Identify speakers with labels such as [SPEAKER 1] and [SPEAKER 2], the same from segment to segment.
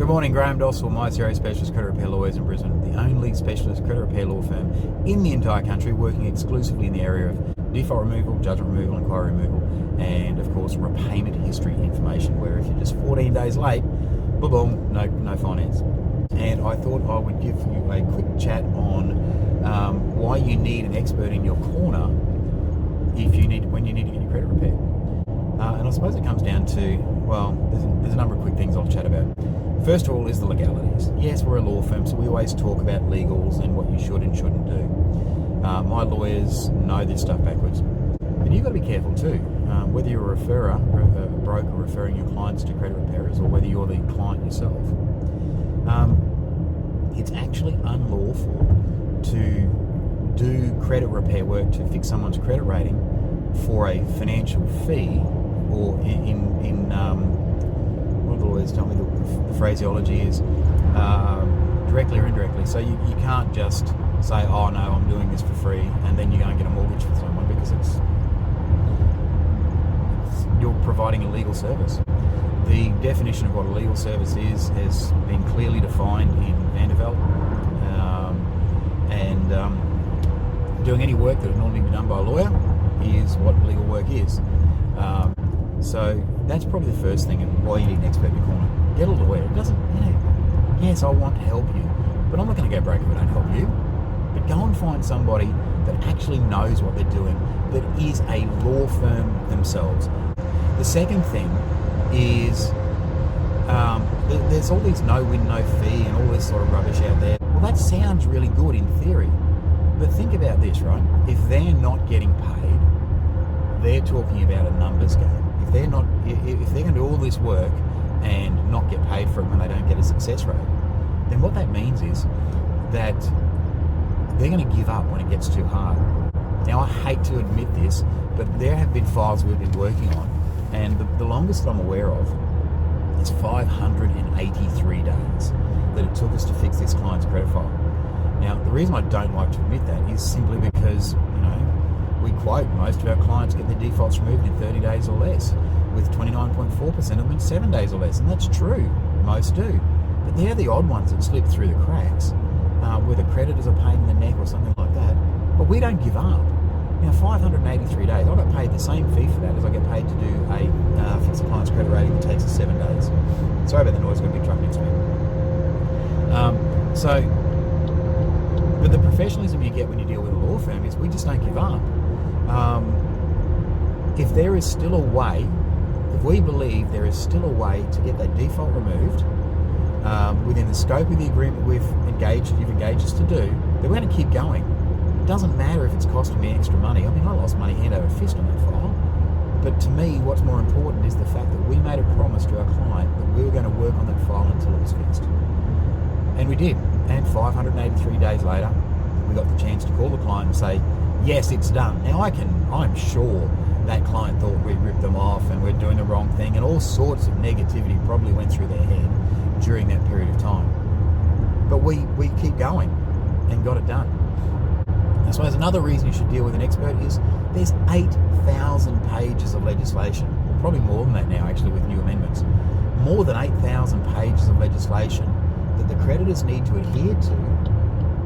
[SPEAKER 1] Good morning, Graham Dossall, MyCRA Specialist Credit Repair Lawyers in Brisbane, the only specialist credit repair law firm in the entire country working exclusively in the area of default removal, judgment removal, inquiry removal, and of course repayment history information, where if you're just 14 days late, boom, no finance. And I thought I would give you a quick chat on why you need an expert in your corner when you need to get your credit repaired. And I suppose it comes down to, well, there's a number of quick things I'll chat about. First of all is the legalities. Yes, we're a law firm, so we always talk about legals and what you should and shouldn't do. My lawyers know this stuff backwards. But you've got to be careful too. Whether you're a referrer, a broker referring your clients to credit repairers, or whether you're the client yourself, it's actually unlawful to do credit repair work to fix someone's credit rating for a financial fee, or what the lawyers tell me the phraseology is, directly or indirectly. So you can't just say, oh no, I'm doing this for free, and then you go and get a mortgage for someone, because you're providing a legal service. The definition of what a legal service is has been clearly defined in Vanderveld, and doing any work that would normally be done by a lawyer is what legal work is. So that's probably the first thing, and why you need an expert in your corner. Get a lawyer. It doesn't, yes, I want to help you, but I'm not going to go broke if I don't help you. But go and find somebody that actually knows what they're doing, that is a law firm themselves. The second thing is there's all these no win, no fee and all this sort of rubbish out there. Well, that sounds really good in theory, but think about this, right? If they're not getting paid, they're talking about a numbers game. If they're going to do all this work and not get paid for it when they don't get a success rate, then what that means is that they're going to give up when it gets too hard. Now, I hate to admit this, but there have been files we've been working on, and the longest that I'm aware of is 583 days that it took us to fix this client's credit file. Now, the reason I don't like to admit that is simply because, we quote most of our clients get their defaults removed in 30 days or less, with 29.4% of them in 7 days or less, and that's true, most do. But they're the odd ones that slip through the cracks, where the creditors are pain in the neck or something like that. But we don't give up. 583 days, I got paid the same fee for that as I get paid to do a fix a client's credit rating that takes us 7 days. Sorry about the noise, got a big truck next to me. But the professionalism you get when you deal with a law firm is we just don't give up. If there is still a way, if we believe there is still a way to get that default removed within the scope of the agreement you've engaged us to do, then we're going to keep going. It doesn't matter if it's costing me extra money. I mean, I lost money hand over fist on that file. But to me, what's more important is the fact that we made a promise to our client that we were going to work on that file until it was fixed. And we did. And 583 days later, we got the chance to call the client and say, yes, it's done. Now, I'm sure that client thought we ripped them off and we're doing the wrong thing, and all sorts of negativity probably went through their head during that period of time. But we keep going and got it done. I suppose another reason you should deal with an expert is there's 8,000 pages of legislation, probably more than that now actually with new amendments, more than 8,000 pages of legislation that the creditors need to adhere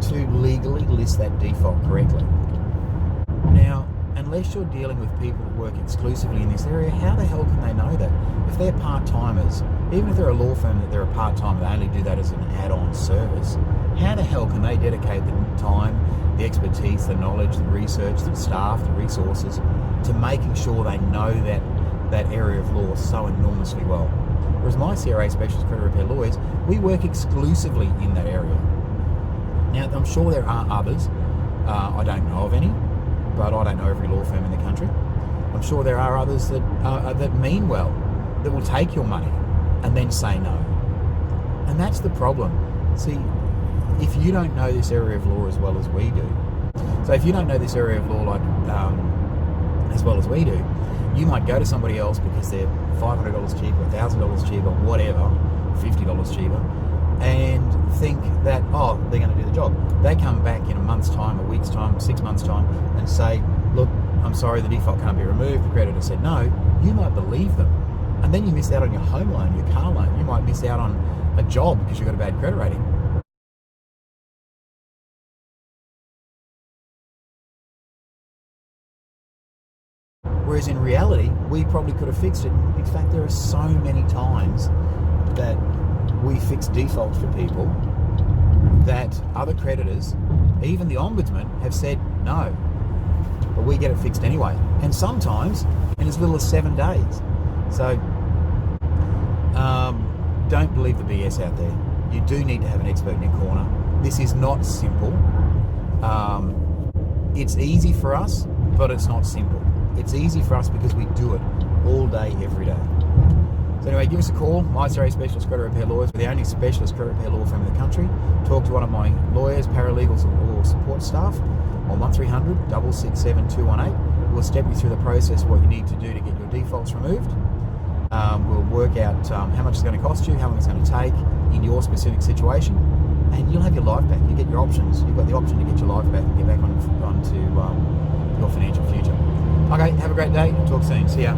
[SPEAKER 1] to legally list that default correctly. Now, unless you're dealing with people that work exclusively in this area, how the hell can they know that? If they're part-timers, even if they're a law firm that they're a part-timer, they only do that as an add-on service, how the hell can they dedicate the time, the expertise, the knowledge, the research, the staff, the resources to making sure they know that area of law so enormously well? Whereas MyCRA Specialist Credit Repair Lawyers, we work exclusively in that area. Now, I'm sure there are others. I don't know of any, but I don't know every law firm in the country. I'm sure there are others that mean well, that will take your money and then say no. And that's the problem. See, if you don't know this area of law as well as we do, so if you don't know this area of law as well as we do, you might go to somebody else because they're $500 cheaper, $1,000 cheaper, whatever, $50 cheaper, and think that, they're going to do the job. They come back in a month's time, a week's time, 6 months' time, and say, look, I'm sorry, the default can't be removed. The creditor said no. You might believe them. And then you miss out on your home loan, your car loan. You might miss out on a job because you've got a bad credit rating. Whereas in reality, we probably could have fixed it. In fact, there are so many times that we fix defaults for people that other creditors, even the Ombudsman, have said no, but we get it fixed anyway. And sometimes in as little as 7 days. So don't believe the BS out there. You do need to have an expert in your corner. This is not simple. It's easy for us, but it's not simple. It's easy for us because we do it all day, every day. So anyway, give us a call. MyCRA Specialist Credit Repair Lawyers. We're the only specialist credit repair law firm in the country. Talk to one of my lawyers, paralegals, or support staff on 1300 667 218. We'll step you through the process, what you need to do to get your defaults removed. We'll work out how much it's going to cost you, how long it's going to take in your specific situation, and you'll have your life back. You get your options. You've got the option to get your life back and get back onto your financial future. Okay, have a great day. Talk soon. See ya.